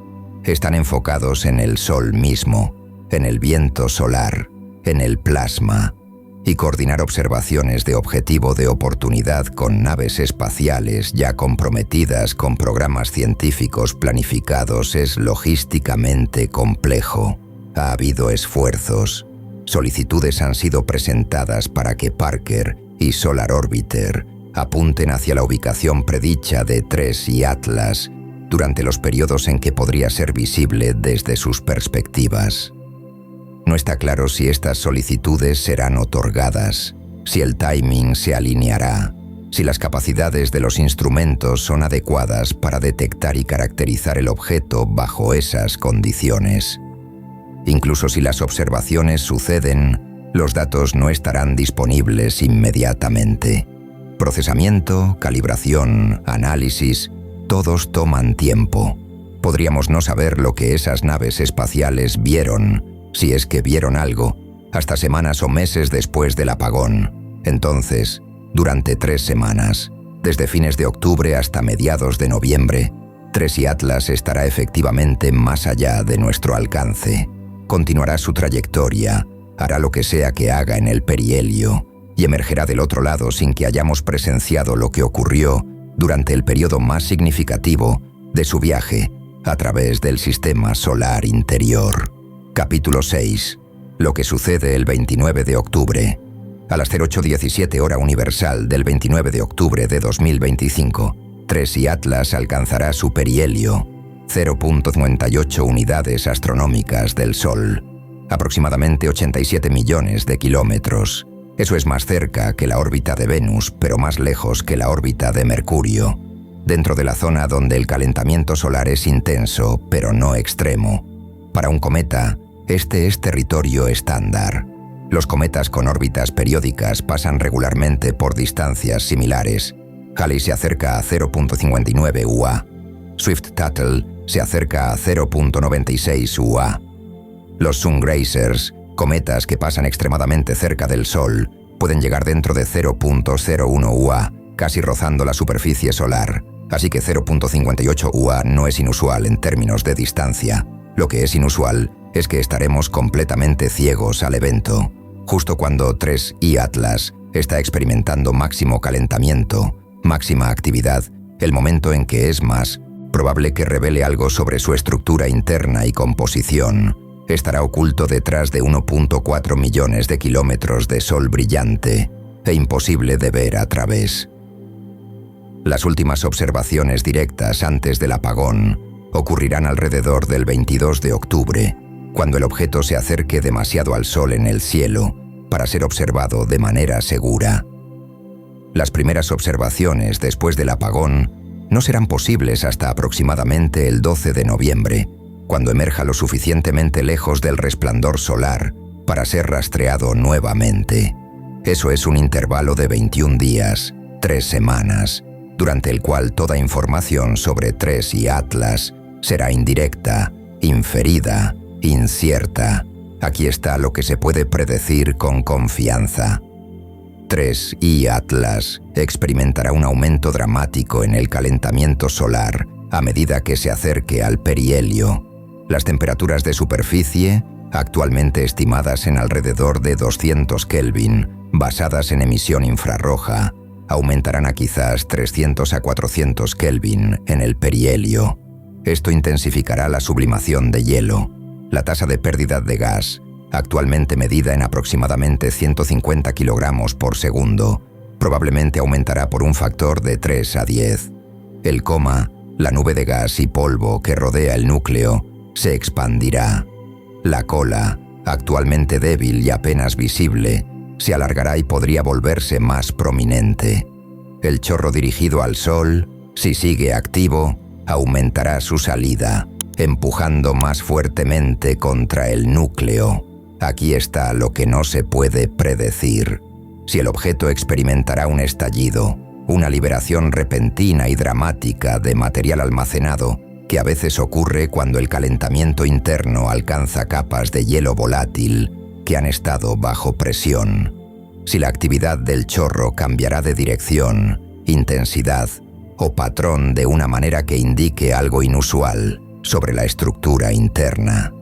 Están enfocados en el Sol mismo, en el viento solar, en el plasma, y coordinar observaciones de objetivo de oportunidad con naves espaciales ya comprometidas con programas científicos planificados es logísticamente complejo. Ha habido esfuerzos. Solicitudes han sido presentadas para que Parker y Solar Orbiter apunten hacia la ubicación predicha de TRES y Atlas durante los periodos en que podría ser visible desde sus perspectivas. No está claro si estas solicitudes serán otorgadas, si el timing se alineará, si las capacidades de los instrumentos son adecuadas para detectar y caracterizar el objeto bajo esas condiciones. Incluso si las observaciones suceden, los datos no estarán disponibles inmediatamente. Procesamiento, calibración, análisis, todos toman tiempo. Podríamos no saber lo que esas naves espaciales vieron, si es que vieron algo, hasta semanas o meses después del apagón. Entonces, durante 3 semanas, desde fines de octubre hasta mediados de noviembre, TRES y Atlas estará efectivamente más allá de nuestro alcance. Continuará su trayectoria, hará lo que sea que haga en el perihelio y emergerá del otro lado sin que hayamos presenciado lo que ocurrió durante el periodo más significativo de su viaje a través del sistema solar interior. Capítulo 6. Lo que sucede el 29 de octubre. A las 08:17 hora universal del 29 de octubre de 2025, TRES y Atlas alcanzará su perihelio, 0.58 unidades astronómicas del Sol, aproximadamente 87 millones de kilómetros. Eso es más cerca que la órbita de Venus, pero más lejos que la órbita de Mercurio, dentro de la zona donde el calentamiento solar es intenso, pero no extremo. Para un cometa, este es territorio estándar. Los cometas con órbitas periódicas pasan regularmente por distancias similares. Halley se acerca a 0.59 UA. Swift-Tuttle se acerca a 0.96 UA. Los Sun-Grazers, cometas que pasan extremadamente cerca del Sol, pueden llegar dentro de 0.01 UA, casi rozando la superficie solar. Así que 0.58 UA no es inusual en términos de distancia. Lo que es inusual es que estaremos completamente ciegos al evento, justo cuando TRES y Atlas está experimentando máximo calentamiento, máxima actividad, el momento en que es más probable que revele algo sobre su estructura interna y composición. Estará oculto detrás de 1.4 millones de kilómetros de sol brillante e imposible de ver a través. Las últimas observaciones directas antes del apagón ocurrirán alrededor del 22 de octubre, cuando el objeto se acerque demasiado al Sol en el cielo para ser observado de manera segura. Las primeras observaciones después del apagón no serán posibles hasta aproximadamente el 12 de noviembre, cuando emerja lo suficientemente lejos del resplandor solar para ser rastreado nuevamente. Eso es un intervalo de 21 días, 3 semanas, durante el cual toda información sobre TRES y Atlas será indirecta, inferida, incierta. Aquí está lo que se puede predecir con confianza. TRES y Atlas experimentará un aumento dramático en el calentamiento solar a medida que se acerque al perihelio. Las temperaturas de superficie, actualmente estimadas en alrededor de 200 Kelvin, basadas en emisión infrarroja, aumentarán a quizás 300 a 400 Kelvin en el perihelio. Esto intensificará la sublimación de hielo. La tasa de pérdida de gas, actualmente medida en aproximadamente 150 kilogramos por segundo, probablemente aumentará por un factor de 3 a 10. El coma, la nube de gas y polvo que rodea el núcleo, se expandirá. La cola, actualmente débil y apenas visible, se alargará y podría volverse más prominente. El chorro dirigido al Sol, si sigue activo, aumentará su salida, empujando más fuertemente contra el núcleo. Aquí está lo que no se puede predecir. Si el objeto experimentará un estallido, una liberación repentina y dramática de material almacenado, que a veces ocurre cuando el calentamiento interno alcanza capas de hielo volátil que han estado bajo presión. Si la actividad del chorro cambiará de dirección, intensidad o patrón de una manera que indique algo inusual sobre la estructura interna.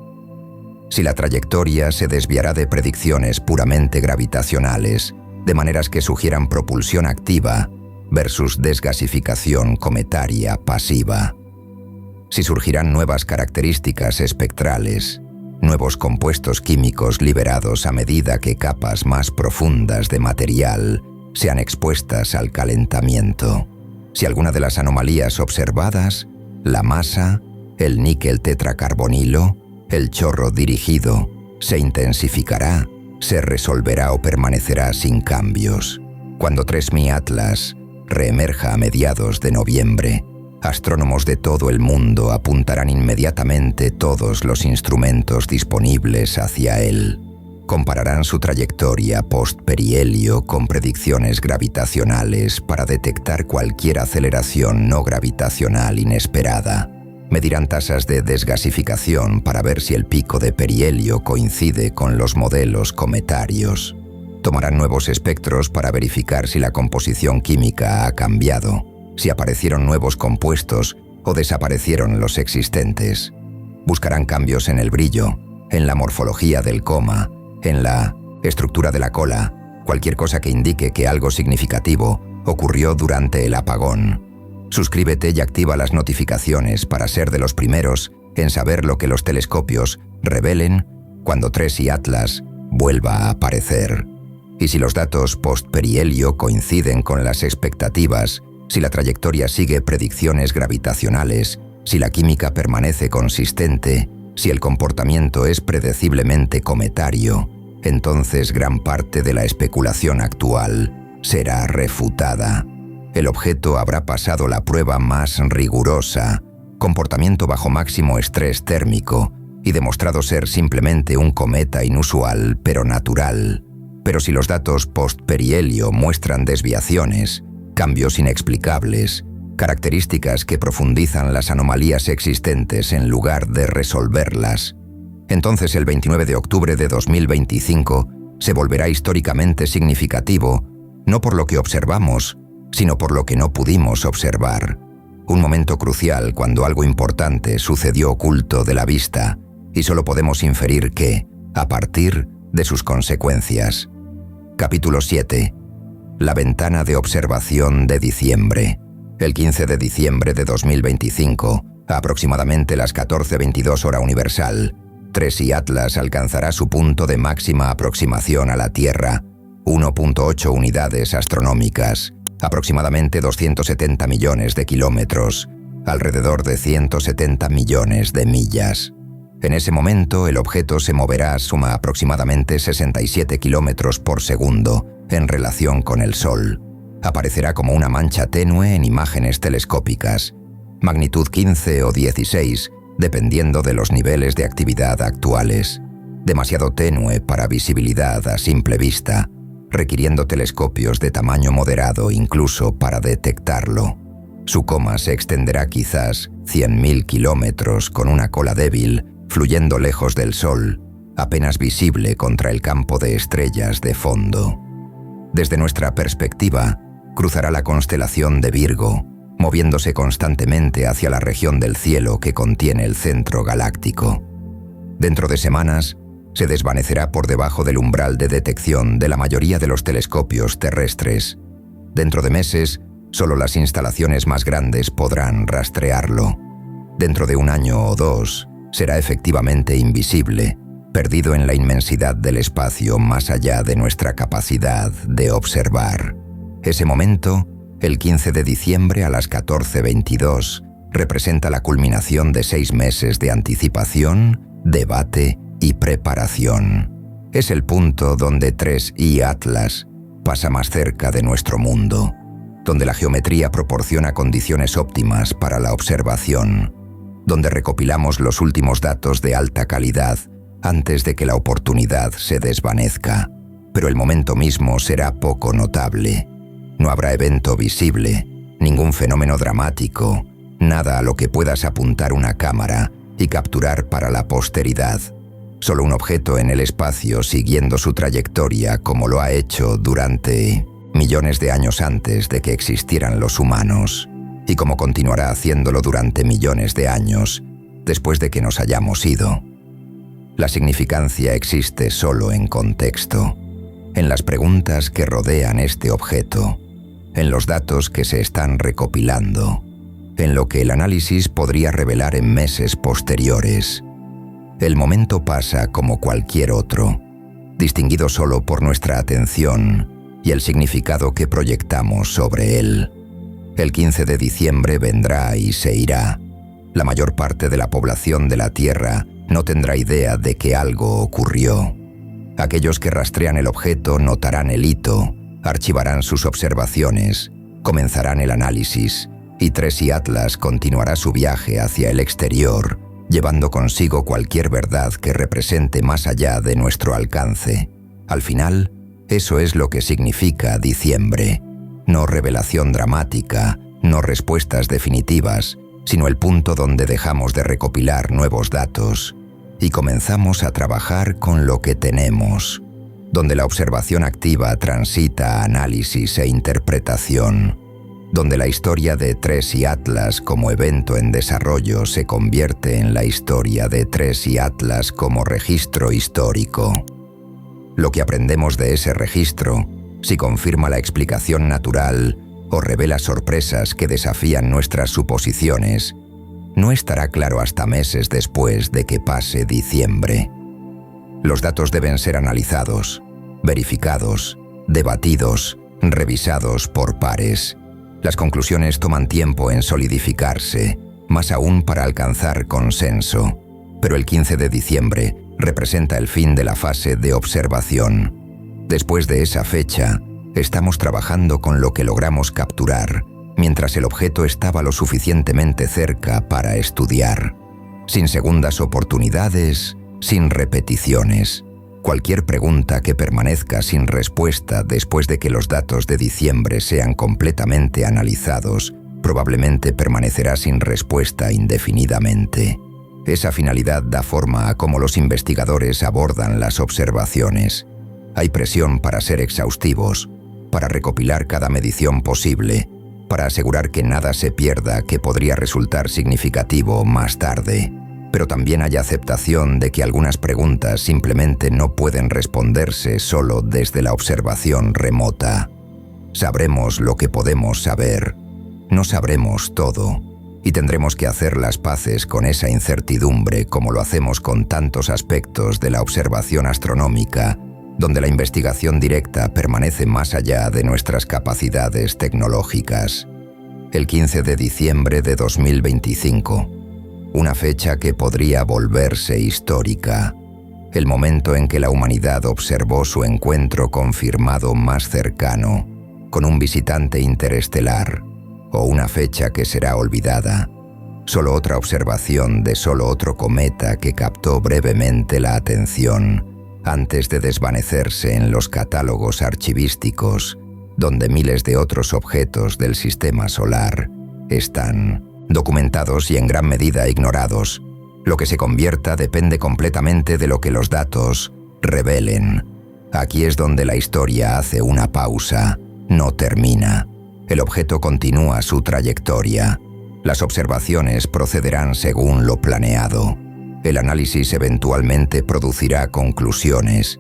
Si la trayectoria se desviará de predicciones puramente gravitacionales, de maneras que sugieran propulsión activa versus desgasificación cometaria pasiva. Si surgirán nuevas características espectrales, nuevos compuestos químicos liberados a medida que capas más profundas de material sean expuestas al calentamiento. Si alguna de las anomalías observadas, la masa, el níquel tetracarbonilo, el chorro dirigido, se intensificará, se resolverá o permanecerá sin cambios. Cuando 3000 Atlas reemerja a mediados de noviembre, astrónomos de todo el mundo apuntarán inmediatamente todos los instrumentos disponibles hacia él. Compararán su trayectoria post-perihelio con predicciones gravitacionales para detectar cualquier aceleración no gravitacional inesperada. Medirán tasas de desgasificación para ver si el pico de perihelio coincide con los modelos cometarios. Tomarán nuevos espectros para verificar si la composición química ha cambiado, si aparecieron nuevos compuestos o desaparecieron los existentes. Buscarán cambios en el brillo, en la morfología del coma, en la estructura de la cola, cualquier cosa que indique que algo significativo ocurrió durante el apagón. Suscríbete y activa las notificaciones para ser de los primeros en saber lo que los telescopios revelen cuando TRES y Atlas vuelva a aparecer. Y si los datos post-perihelio coinciden con las expectativas, si la trayectoria sigue predicciones gravitacionales, si la química permanece consistente, si el comportamiento es predeciblemente cometario, entonces gran parte de la especulación actual será refutada. El objeto habrá pasado la prueba más rigurosa, comportamiento bajo máximo estrés térmico, y demostrado ser simplemente un cometa inusual pero natural. Pero si los datos post-perihelio muestran desviaciones, cambios inexplicables, características que profundizan las anomalías existentes en lugar de resolverlas, entonces el 29 de octubre de 2025 se volverá históricamente significativo, no por lo que observamos, sino por lo que no pudimos observar. Un momento crucial cuando algo importante sucedió oculto de la vista y solo podemos inferir que, a partir de sus consecuencias. Capítulo 7. La ventana de observación de diciembre. El 15 de diciembre de 2025, a aproximadamente las 14:22 hora universal, TRES y Atlas alcanzará su punto de máxima aproximación a la Tierra, 1.8 unidades astronómicas, aproximadamente 270 millones de kilómetros, alrededor de 170 millones de millas. En ese momento, el objeto se moverá a suma aproximadamente 67 kilómetros por segundo en relación con el Sol. Aparecerá como una mancha tenue en imágenes telescópicas, magnitud 15 o 16, dependiendo de los niveles de actividad actuales. Demasiado tenue para visibilidad a simple vista, requiriendo telescopios de tamaño moderado incluso para detectarlo. Su coma se extenderá quizás 100.000 kilómetros con una cola débil, fluyendo lejos del Sol, apenas visible contra el campo de estrellas de fondo. Desde nuestra perspectiva, cruzará la constelación de Virgo, moviéndose constantemente hacia la región del cielo que contiene el centro galáctico. Dentro de semanas, se desvanecerá por debajo del umbral de detección de la mayoría de los telescopios terrestres. Dentro de meses, solo las instalaciones más grandes podrán rastrearlo. Dentro de 1 año o 2, será efectivamente invisible, perdido en la inmensidad del espacio más allá de nuestra capacidad de observar. Ese momento, el 15 de diciembre a las 14:22, representa la culminación de 6 meses de anticipación, debate y preparación. Es el punto donde 3i Atlas pasa más cerca de nuestro mundo, donde la geometría proporciona condiciones óptimas para la observación, donde recopilamos los últimos datos de alta calidad antes de que la oportunidad se desvanezca. Pero el momento mismo será poco notable. No habrá evento visible, ningún fenómeno dramático, nada a lo que puedas apuntar una cámara y capturar para la posteridad. Solo un objeto en el espacio siguiendo su trayectoria como lo ha hecho durante millones de años antes de que existieran los humanos, y como continuará haciéndolo durante millones de años después de que nos hayamos ido. La significancia existe solo en contexto, en las preguntas que rodean este objeto, en los datos que se están recopilando, en lo que el análisis podría revelar en meses posteriores. El momento pasa como cualquier otro, distinguido solo por nuestra atención y el significado que proyectamos sobre él. El 15 de diciembre vendrá y se irá. La mayor parte de la población de la Tierra no tendrá idea de que algo ocurrió. Aquellos que rastrean el objeto notarán el hito, archivarán sus observaciones, comenzarán el análisis, y 3i Atlas continuará su viaje hacia el exterior, llevando consigo cualquier verdad que represente más allá de nuestro alcance. Al final, eso es lo que significa diciembre. No revelación dramática, no respuestas definitivas, sino el punto donde dejamos de recopilar nuevos datos y comenzamos a trabajar con lo que tenemos, donde la observación activa transita a análisis e interpretación, donde la historia de 3i Atlas como evento en desarrollo se convierte en la historia de 3i Atlas como registro histórico. Lo que aprendemos de ese registro, si confirma la explicación natural o revela sorpresas que desafían nuestras suposiciones, no estará claro hasta meses después de que pase diciembre. Los datos deben ser analizados, verificados, debatidos, revisados por pares. Las conclusiones toman tiempo en solidificarse, más aún para alcanzar consenso, pero el 15 de diciembre representa el fin de la fase de observación. Después de esa fecha, estamos trabajando con lo que logramos capturar, mientras el objeto estaba lo suficientemente cerca para estudiar. Sin segundas oportunidades, sin repeticiones. Cualquier pregunta que permanezca sin respuesta después de que los datos de diciembre sean completamente analizados, probablemente permanecerá sin respuesta indefinidamente. Esa finalidad da forma a cómo los investigadores abordan las observaciones. Hay presión para ser exhaustivos, para recopilar cada medición posible, para asegurar que nada se pierda que podría resultar significativo más tarde. Pero también hay aceptación de que algunas preguntas simplemente no pueden responderse solo desde la observación remota. Sabremos lo que podemos saber, no sabremos todo, y tendremos que hacer las paces con esa incertidumbre como lo hacemos con tantos aspectos de la observación astronómica, donde la investigación directa permanece más allá de nuestras capacidades tecnológicas. El 15 de diciembre de 2025, una fecha que podría volverse histórica, el momento en que la humanidad observó su encuentro confirmado más cercano con un visitante interestelar, o una fecha que será olvidada, solo otra observación de solo otro cometa que captó brevemente la atención antes de desvanecerse en los catálogos archivísticos, donde miles de otros objetos del sistema solar están documentados y en gran medida ignorados. Lo que se convierta depende completamente de lo que los datos revelen. Aquí es donde la historia hace una pausa, no termina. El objeto continúa su trayectoria. Las observaciones procederán según lo planeado. El análisis eventualmente producirá conclusiones,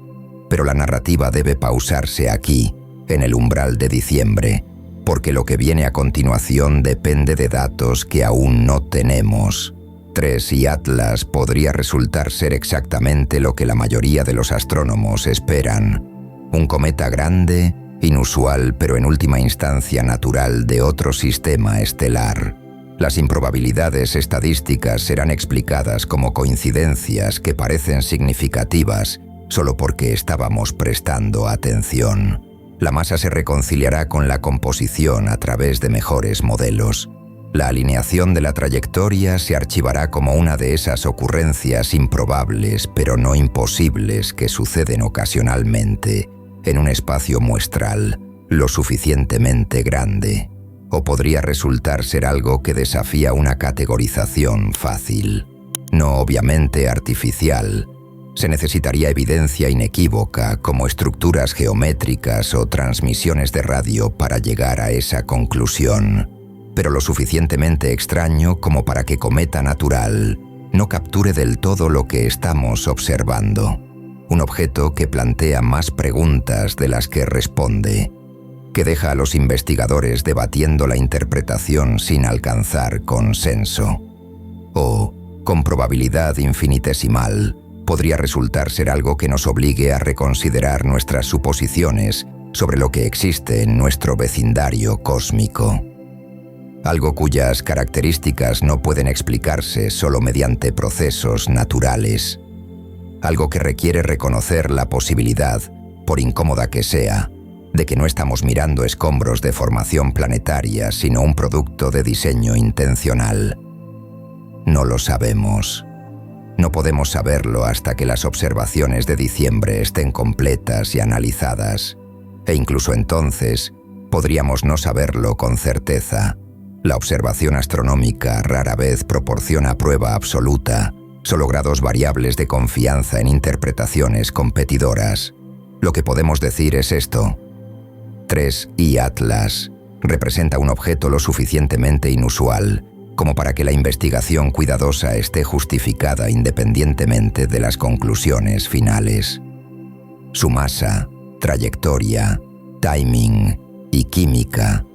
pero la narrativa debe pausarse aquí, en el umbral de diciembre, porque lo que viene a continuación depende de datos que aún no tenemos. 3 y Atlas podría resultar ser exactamente lo que la mayoría de los astrónomos esperan: un cometa grande, inusual pero en última instancia natural de otro sistema estelar. Las improbabilidades estadísticas serán explicadas como coincidencias que parecen significativas solo porque estábamos prestando atención. La masa se reconciliará con la composición a través de mejores modelos. La alineación de la trayectoria se archivará como una de esas ocurrencias improbables pero no imposibles que suceden ocasionalmente en un espacio muestral lo suficientemente grande. O podría resultar ser algo que desafía una categorización fácil. No obviamente artificial. Se necesitaría evidencia inequívoca como estructuras geométricas o transmisiones de radio para llegar a esa conclusión, pero lo suficientemente extraño como para que Cometa Natural no capture del todo lo que estamos observando. Un objeto que plantea más preguntas de las que responde, que deja a los investigadores debatiendo la interpretación sin alcanzar consenso. O, con probabilidad infinitesimal, podría resultar ser algo que nos obligue a reconsiderar nuestras suposiciones sobre lo que existe en nuestro vecindario cósmico. Algo cuyas características no pueden explicarse solo mediante procesos naturales. Algo que requiere reconocer la posibilidad, por incómoda que sea, de que no estamos mirando escombros de formación planetaria, sino un producto de diseño intencional. No lo sabemos. No podemos saberlo hasta que las observaciones de diciembre estén completas y analizadas, e incluso entonces podríamos no saberlo con certeza. La observación astronómica rara vez proporciona prueba absoluta, solo grados variables de confianza en interpretaciones competidoras. Lo que podemos decir es esto: 3 y Atlas representa un objeto lo suficientemente inusual como para que la investigación cuidadosa esté justificada independientemente de las conclusiones finales. Su masa, trayectoria, timing y química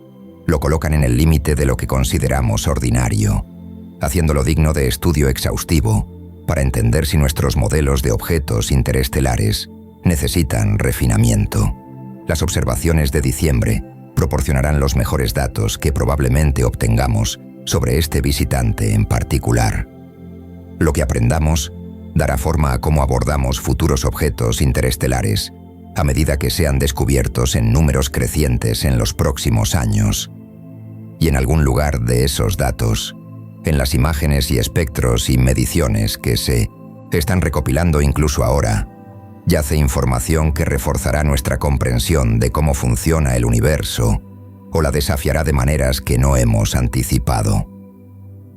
lo colocan en el límite de lo que consideramos ordinario, haciéndolo digno de estudio exhaustivo para entender si nuestros modelos de objetos interestelares necesitan refinamiento. Las observaciones de diciembre proporcionarán los mejores datos que probablemente obtengamos sobre este visitante en particular. Lo que aprendamos dará forma a cómo abordamos futuros objetos interestelares a medida que sean descubiertos en números crecientes en los próximos años. Y en algún lugar de esos datos, en las imágenes y espectros y mediciones que se están recopilando incluso ahora, yace información que reforzará nuestra comprensión de cómo funciona el universo o la desafiará de maneras que no hemos anticipado.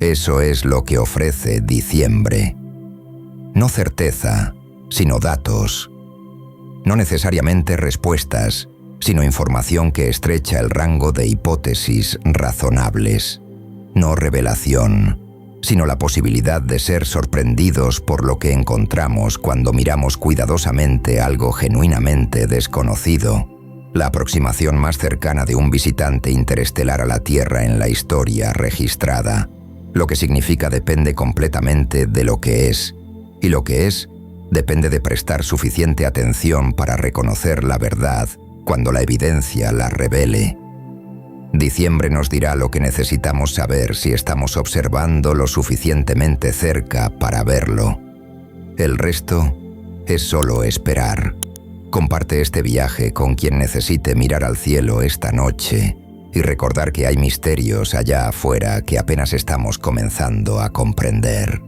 Eso es lo que ofrece diciembre. No certeza, sino datos. No necesariamente respuestas, sino información que estrecha el rango de hipótesis razonables. No revelación, sino la posibilidad de ser sorprendidos por lo que encontramos cuando miramos cuidadosamente algo genuinamente desconocido. La aproximación más cercana de un visitante interestelar a la Tierra en la historia registrada. Lo que significa depende completamente de lo que es, y lo que es depende de prestar suficiente atención para reconocer la verdad cuando la evidencia la revele. Diciembre nos dirá lo que necesitamos saber si estamos observando lo suficientemente cerca para verlo. El resto es solo esperar. Comparte este viaje con quien necesite mirar al cielo esta noche y recordar que hay misterios allá afuera que apenas estamos comenzando a comprender.